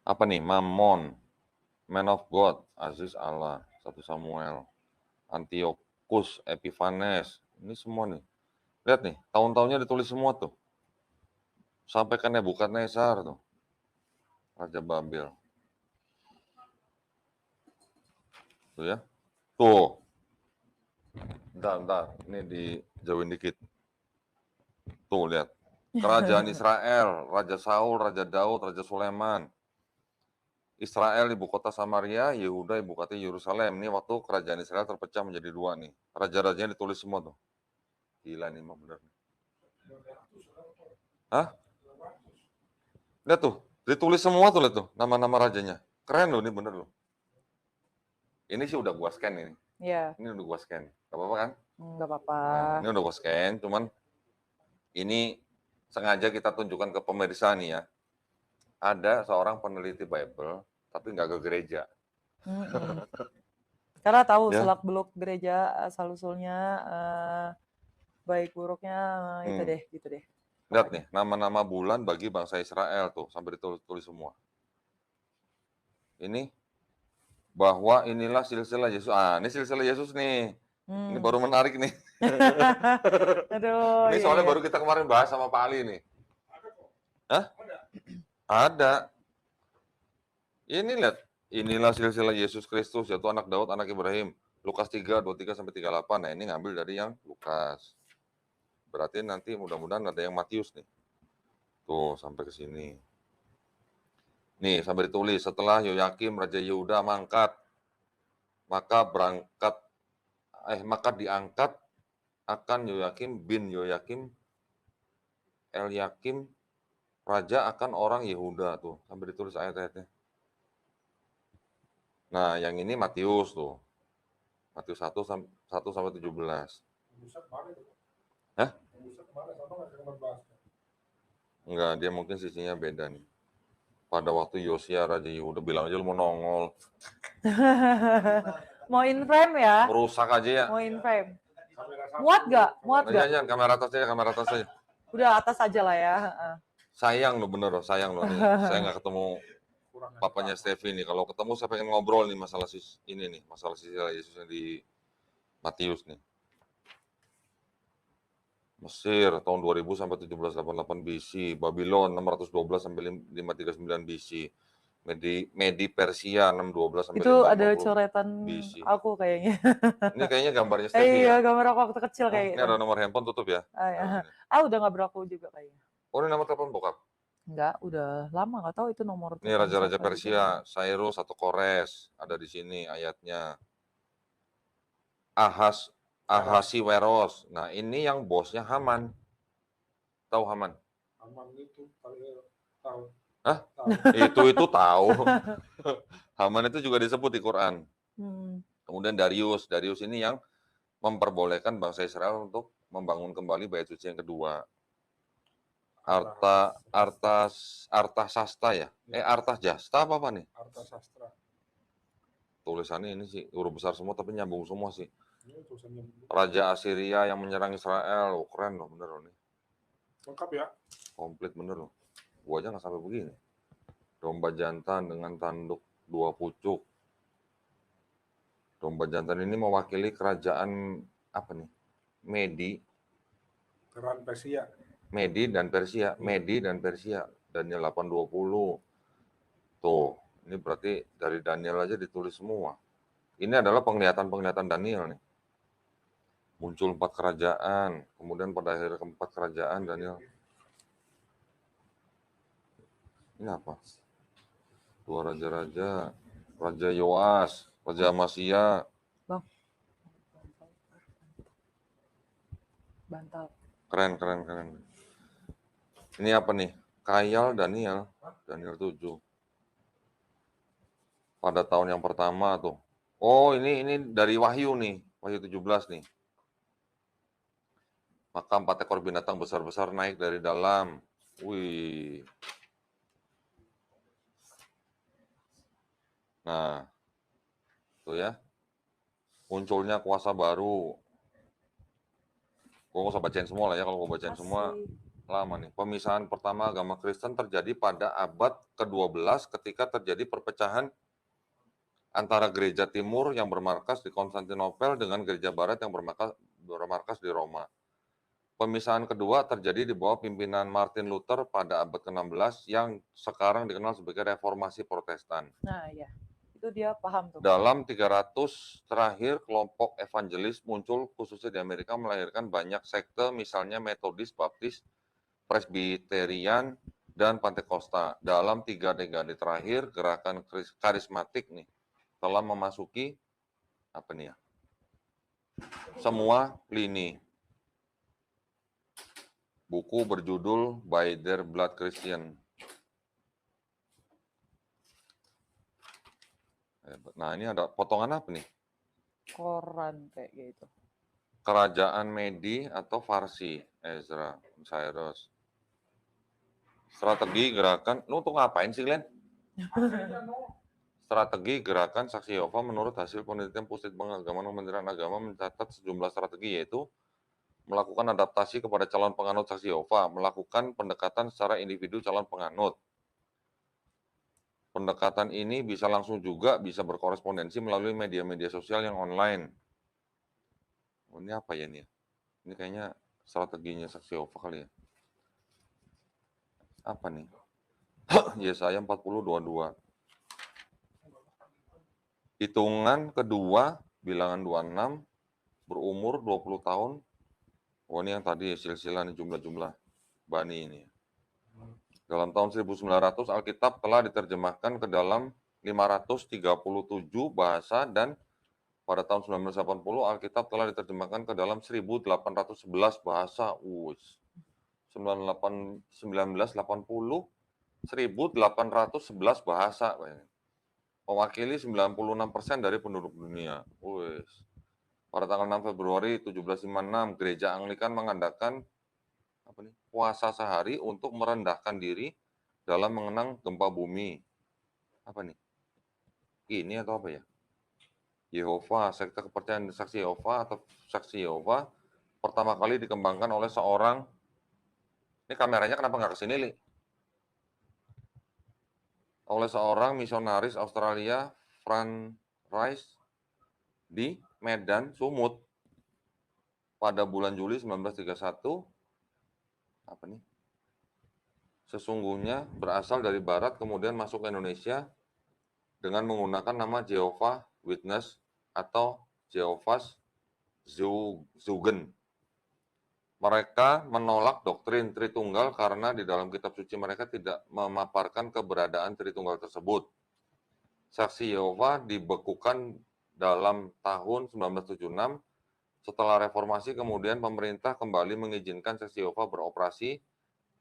[SPEAKER 2] Apa nih? Mammon, Man of God, Aziz Allah, 1 Samuel, Antiochus Epiphanes, ini semua nih. Lihat nih, tahun-tahunnya ditulis semua tuh. Sampai ke Nebukadnezar tuh. Raja Babil. Tuh ya. Tuh. Bentar. Ini dijauhin dikit. Tuh, lihat. Kerajaan Israel, Raja Saul, Raja Daud, Raja Sulaiman. Israel ibu kota Samaria, Yehuda ibu kota Yerusalem. Ini waktu kerajaan Israel terpecah menjadi 2 nih. Raja-rajanya ditulis semua tuh. Gila nih mah bener. Hah? Lihat tuh, ditulis semua tuh, lihat tuh, nama-nama rajanya. Keren loh, ini bener loh. Ini sih udah gua scan ini.
[SPEAKER 1] Iya.
[SPEAKER 2] Ini udah gua scan. Gak apa-apa kan?
[SPEAKER 1] Nggak apa-apa.
[SPEAKER 2] Nah, ini udah gua scan, cuman ini sengaja kita tunjukkan ke pemirsa nih ya. Ada seorang peneliti Bible, tapi nggak ke gereja.
[SPEAKER 1] Karena tahu selak-beluk gereja, asal-usulnya, baik buruknya, gitu deh.
[SPEAKER 2] Lihat nih, nama-nama bulan bagi bangsa Israel tuh, sampai ditulis semua. Ini bahwa inilah silsilah Yesus. Ini silsilah Yesus nih. Ini baru menarik nih.
[SPEAKER 1] Aduh,
[SPEAKER 2] Ini
[SPEAKER 1] iya,
[SPEAKER 2] soalnya
[SPEAKER 1] iya.
[SPEAKER 2] baru kita kemarin bahas sama Pak Ali nih. Hah? Ada. Ini lihat, inilah silsilah Yesus Kristus, yaitu anak Daud, anak Ibrahim. Lukas 3, 23-38. Nah, ini ngambil dari yang Lukas. Berarti nanti mudah-mudahan ada yang Matius nih. Tuh, sampai ke sini. Nih, sampai ditulis, setelah Yoyakim Raja Yehuda mangkat, maka diangkat akan Yoyakim bin Yoyakim Elyakim raja akan orang Yehuda tuh, sampai ditulis ayat-ayatnya. Nah, yang ini Matius tuh. Matius 1 sampai 17. Hah? Enggak, dia mungkin sisinya beda nih. Pada waktu Yosia Raja Yehuda, bilang aja lu mau nongol.
[SPEAKER 1] Mau in frame ya?
[SPEAKER 2] Merusak aja ya.
[SPEAKER 1] Mau in frame. Muat gak? Muat gak?
[SPEAKER 2] Jangan, kamera atas aja.
[SPEAKER 1] Udah atas aja lah ya.
[SPEAKER 2] Sayang lo bener loh, sayang loh nih. Saya nggak ketemu papanya Steffi nih. Kalau ketemu saya pengen ngobrol nih masalah ini nih, masalah silsilah Yesus yang di Matius nih. Mesir tahun 2000 sampai 1788 BC, Babylon 612 sampai 539 BC, Medi Persia 612 sampai 550
[SPEAKER 1] itu ada coretan
[SPEAKER 2] BC.
[SPEAKER 1] aku kayaknya.
[SPEAKER 2] Ini kayaknya gambarnya Steffi
[SPEAKER 1] iya,
[SPEAKER 2] ya?
[SPEAKER 1] gambar aku waktu kecil kayak
[SPEAKER 2] Ini
[SPEAKER 1] gitu.
[SPEAKER 2] ada nomor handphone, tutup ya?
[SPEAKER 1] Udah nggak berlaku juga kayaknya.
[SPEAKER 2] Oh, ini nomor telepon bokap?
[SPEAKER 1] Enggak, udah lama nggak tahu itu nomor.
[SPEAKER 2] Ini raja-raja Persia, Cyrus atau Kores, ada di sini ayatnya. Ahasiweros. Nah, ini yang bosnya Haman. Tahu Haman?
[SPEAKER 3] Haman itu tahu.
[SPEAKER 2] Hah? Itu tahu. Haman itu juga disebut di Quran. Kemudian Darius ini yang memperbolehkan bangsa Israel untuk membangun kembali bait suci yang kedua. Artasasta ya? Artasjasta apa nih?
[SPEAKER 3] Artasastra.
[SPEAKER 2] Tulisannya ini sih huruf besar semua tapi nyambung semua sih. Raja Assyria yang menyerang Israel. Keren loh, bener loh nih.
[SPEAKER 3] Lengkap ya?
[SPEAKER 2] Komplit bener loh. Gua aja nggak sampai begini. Domba jantan dengan tanduk 2 pucuk. Domba jantan ini mewakili kerajaan apa nih? Medi dan Persia. Daniel 8:20. Tuh, ini berarti dari Daniel aja ditulis semua. Ini adalah penglihatan Daniel nih. Muncul 4 kerajaan, kemudian pada akhir keempat kerajaan Daniel. Ini apa? 2 raja-raja, Raja Yoas, Raja Amasia.
[SPEAKER 1] Bang. Bantal.
[SPEAKER 2] Keren. Ini apa nih? Kayal Daniel 7. Pada tahun yang pertama tuh. Oh, ini dari Wahyu nih, Wahyu 17 nih. Maka 4 ekor binatang besar-besar naik dari dalam. Wih. Nah, tuh ya. Munculnya kuasa baru. Gue nggak usah bacain semua lah ya, kalau gue bacain semua lama nih. Pemisahan pertama agama Kristen terjadi pada abad ke-12 ketika terjadi perpecahan antara gereja timur yang bermarkas di Konstantinopel dengan gereja barat yang bermarkas di Roma. Pemisahan kedua terjadi di bawah pimpinan Martin Luther pada abad ke-16 yang sekarang dikenal sebagai Reformasi Protestan.
[SPEAKER 1] Nah, ya. Itu dia paham tuh.
[SPEAKER 2] Dalam 300 terakhir, kelompok evangelis muncul khususnya di Amerika melahirkan banyak sekte, misalnya Metodis, Baptis, Presbyterian, dan Pantekosta. Dalam 3 dekade terakhir, gerakan karismatik nih telah memasuki apa nih ya? Semua lini. Buku berjudul By Their Blood Christian. Nah, ini ada potongan apa nih?
[SPEAKER 1] Koran kayak gitu.
[SPEAKER 2] Kerajaan Medi atau Farsi, Ezra, Cyrus. Strategi gerakan, lu tuh ngapain sih, Glenn? Strategi gerakan Saksi Yehova menurut hasil penelitian Pusat Pengagaman Kementerian Agama mencatat sejumlah strategi, yaitu melakukan adaptasi kepada calon penganut Saksi Yehova, melakukan pendekatan secara individu calon penganut, Pendekatan ini bisa langsung juga bisa berkorespondensi melalui media-media sosial yang online. Oh, ini apa ya ini? Ini kayaknya strateginya Saksi Yehova kali ya. Apa nih? Yesaya 40:22. Hitungan kedua, bilangan 26, berumur 20 tahun. Oh, ini yang tadi silsilah nih jumlah-jumlah Bani ini. Dalam tahun 1900, Alkitab telah diterjemahkan ke dalam 537 bahasa dan pada tahun 1980, Alkitab telah diterjemahkan ke dalam 1811 bahasa. 1980, 1811 bahasa. Mewakili 96% dari penduduk dunia. Pada tanggal 6 Februari 1756, Gereja Anglikan mengadakan puasa sehari untuk merendahkan diri dalam mengenang gempa bumi. Apa nih? Ini atau apa ya? Yehova, sekte kepercayaan Saksi Yehova atau Saksi Yehova pertama kali dikembangkan oleh seorang, ini kameranya kenapa nggak kesini, Li? Oleh seorang misionaris Australia, Frank Rice, di Medan, Sumut, pada bulan Juli 1931. Apa nih? Sesungguhnya berasal dari barat kemudian masuk ke Indonesia dengan menggunakan nama Jehovah Witness atau Jehovah's Zeugen. Mereka menolak doktrin Tritunggal karena di dalam kitab suci mereka tidak memaparkan keberadaan Tritunggal tersebut. Saksi Yehova dibekukan dalam tahun 1976. Setelah reformasi, kemudian pemerintah kembali mengizinkan Saksi Yehova beroperasi.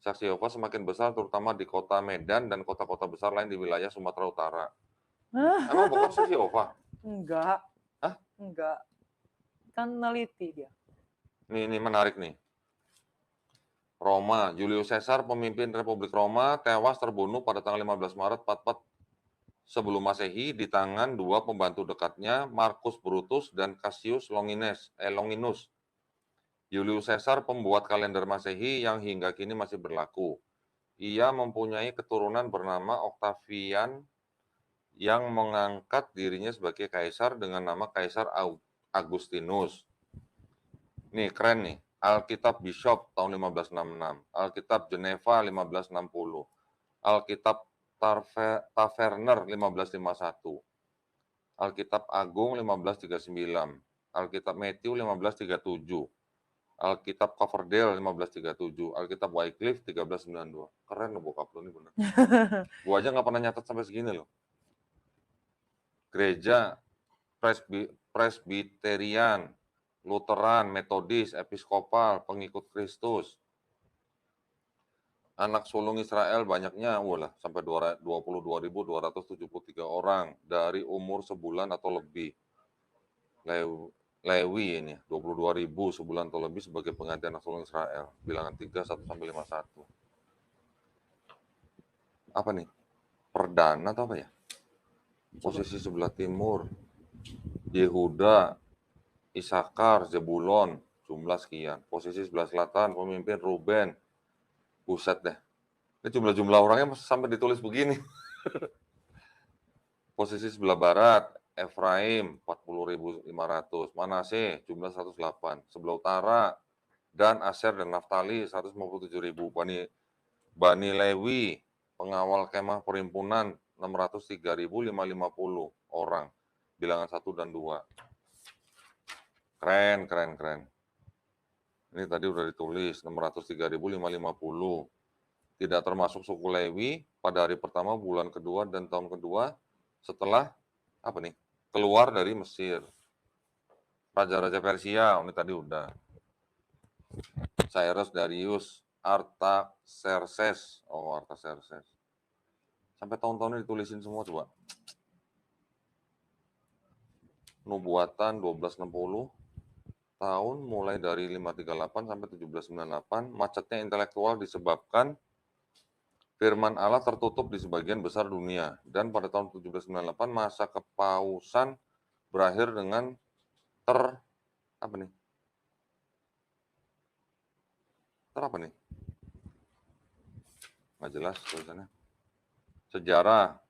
[SPEAKER 2] Saksi Yehova semakin besar terutama di kota Medan dan kota-kota besar lain di wilayah Sumatera Utara. Emang bokap Saksi Yehova?
[SPEAKER 1] Enggak.
[SPEAKER 2] Hah?
[SPEAKER 1] Enggak. Kan neliti dia.
[SPEAKER 2] Ini menarik nih. Roma, Julius Caesar, pemimpin Republik Roma, tewas terbunuh pada tanggal 15 Maret 44 sebelum Masehi di tangan dua pembantu dekatnya, Marcus Brutus dan Cassius Longinus. Julius Caesar pembuat kalender Masehi yang hingga kini masih berlaku. Ia mempunyai keturunan bernama Octavian yang mengangkat dirinya sebagai kaisar dengan nama Kaisar Augustinus. Nih, keren nih. Alkitab Bishop tahun 1566, Alkitab Geneva 1560, Alkitab Taverner 1551, Alkitab Agung 1539, Alkitab Matthew 1537, Alkitab Coverdale 1537, Alkitab Wycliffe 1392. Keren loh bokap lo ini bener. Gua aja nggak pernah nyatet sampai segini loh. Gereja Presbyterian, Lutheran, Metodis, Episkopal, Pengikut Kristus. Anak sulung Israel banyaknya, sampai 22.273 orang dari umur sebulan atau lebih. Lewi ini, 22.000 sebulan atau lebih sebagai pengganti anak sulung Israel. Bilangan 3, 1-51. Apa nih? Perdana atau apa ya? Posisi sebelah timur. Yehuda, Isakar, Zebulon, jumlah sekian. Posisi sebelah selatan, pemimpin Ruben. Buset deh. Ini jumlah orangnya sampai ditulis begini. Posisi sebelah barat, Efraim 40.500, Manase jumlah 108, sebelah utara Dan, Aser, dan Naftali 157.000, Bani Lewi, pengawal kemah perhimpunan 603.550 orang, bilangan 1 dan 2. Keren. Ini tadi udah ditulis 603.550. Tidak termasuk suku Lewi pada hari pertama, bulan kedua, dan tahun kedua setelah keluar dari Mesir. Raja-raja Persia, ini tadi udah. Cyrus, Darius, Artaxerxes. Sampai tahun-tahunnya ditulisin semua coba. Nubuatan 1260 tahun mulai dari 538 sampai 1798. Macetnya intelektual disebabkan firman Allah tertutup di sebagian besar dunia, dan pada tahun 1798 masa kepausan berakhir dengan nggak jelas tulisannya. Sejarah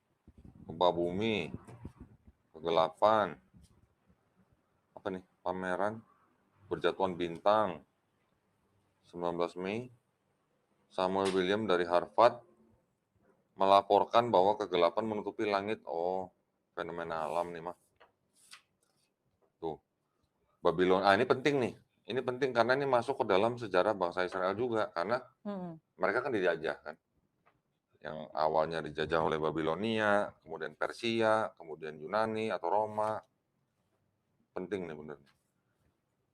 [SPEAKER 2] gempa bumi, kegelapan, apa nih, pameran, berjatuhan bintang, 19 Mei, Samuel William dari Harvard melaporkan bahwa kegelapan menutupi langit. Oh, fenomena alam nih, mah. Tuh, Babylon. Ini penting nih. Ini penting karena ini masuk ke dalam sejarah bangsa Israel juga. Karena mereka kan dijajah kan. Yang awalnya dijajah oleh Babilonia, kemudian Persia, kemudian Yunani atau Roma. Penting nih bener.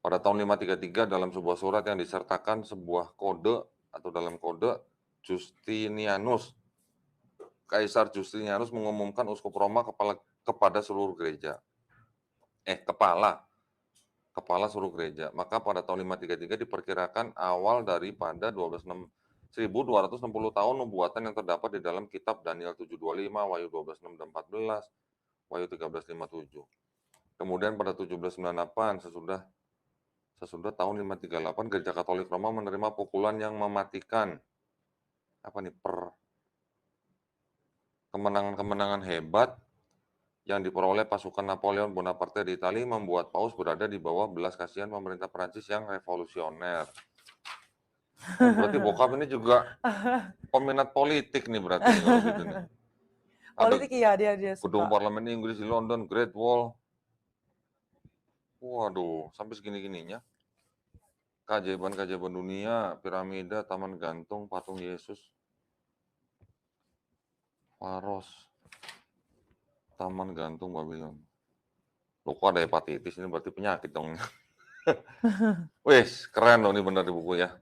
[SPEAKER 2] Pada tahun 533 dalam sebuah surat yang disertakan sebuah kode atau dalam kode Justinianus, Kaisar Justinianus mengumumkan uskup Roma kepada seluruh gereja. Kepala seluruh gereja. Maka pada tahun 533 diperkirakan awal daripada 1260 tahun nubuatan yang terdapat di dalam kitab Daniel 7:25, Wahyu 12:6 dan 14, Wahyu 13:57. Kemudian pada 1798 sesudah tahun 538 Gereja Katolik Roma menerima pukulan yang mematikan. Apa nih? Kemenangan-kemenangan hebat yang diperoleh pasukan Napoleon Bonaparte di Italia membuat Paus berada di bawah belas kasihan pemerintah Prancis yang revolusioner. Oh, berarti bokap ini juga peminat politik nih berarti nih, kalau gitu nih.
[SPEAKER 1] Politik iya dia
[SPEAKER 2] Gedung
[SPEAKER 1] suka.
[SPEAKER 2] Parlemen Inggris di London, Great Wall. Waduh, sampai segini-gininya. Keajaiban-keajaiban dunia, piramida, taman gantung, patung Yesus, Faros, taman gantung Babylon. Loh, kok ada hepatitis, ini berarti penyakit dong. Wih, keren loh ini bener di buku ya.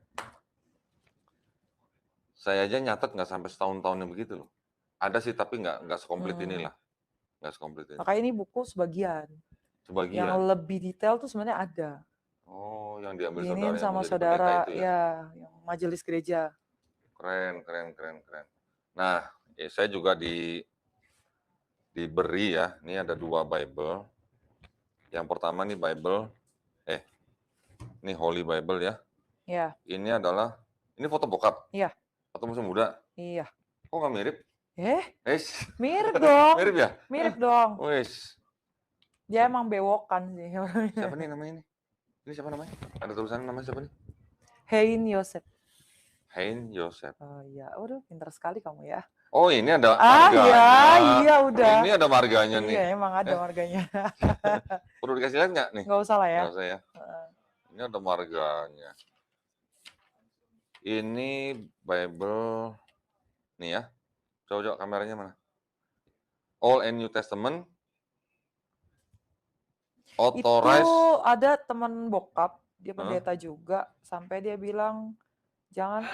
[SPEAKER 2] Saya aja nyatet nggak sampai setahun-tahunnya begitu loh. Ada sih tapi nggak sekomplit inilah. Nggak sekomplit ini.
[SPEAKER 1] Makanya ini buku sebagian.
[SPEAKER 2] Sebagian.
[SPEAKER 1] Yang lebih detail tuh sebenarnya ada.
[SPEAKER 2] Oh, yang diambil
[SPEAKER 1] Ini
[SPEAKER 2] saudara
[SPEAKER 1] sama
[SPEAKER 2] yang
[SPEAKER 1] saudara
[SPEAKER 2] itu ya?
[SPEAKER 1] ya, yang majelis gereja.
[SPEAKER 2] Keren. Nah, saya juga diberi ya, ini ada 2 Bible. Yang pertama nih Bible, ini Holy Bible ya.
[SPEAKER 1] Iya.
[SPEAKER 2] Ini foto bokap?
[SPEAKER 1] Iya.
[SPEAKER 2] Foto masih muda?
[SPEAKER 1] Iya.
[SPEAKER 2] Kok nggak mirip?
[SPEAKER 1] Mirip dong.
[SPEAKER 2] Mirip ya?
[SPEAKER 1] Mirip dong.
[SPEAKER 2] Wes.
[SPEAKER 1] Dia emang bewokan sih.
[SPEAKER 2] Siapa nih namanya ini? Ini siapa namanya? Ada tulisannya namanya siapa nih?
[SPEAKER 1] Hein Yosef.
[SPEAKER 2] Hein Yosef.
[SPEAKER 1] Oh iya, udah pintar sekali kamu ya.
[SPEAKER 2] Oh, ini ada marganya.
[SPEAKER 1] Iya udah.
[SPEAKER 2] Ini ada marganya nih.
[SPEAKER 1] Iya, emang ada marganya.
[SPEAKER 2] Perlu dikasih lihat nggak nih?
[SPEAKER 1] Nggak usah lah ya.
[SPEAKER 2] Nggak usah ya. Ini ada marganya. Ini Bible, nih ya. Coba kameranya mana? Old and New Testament. Authorized.
[SPEAKER 1] Itu ada teman bokap, dia pendeta juga, sampai dia bilang jangan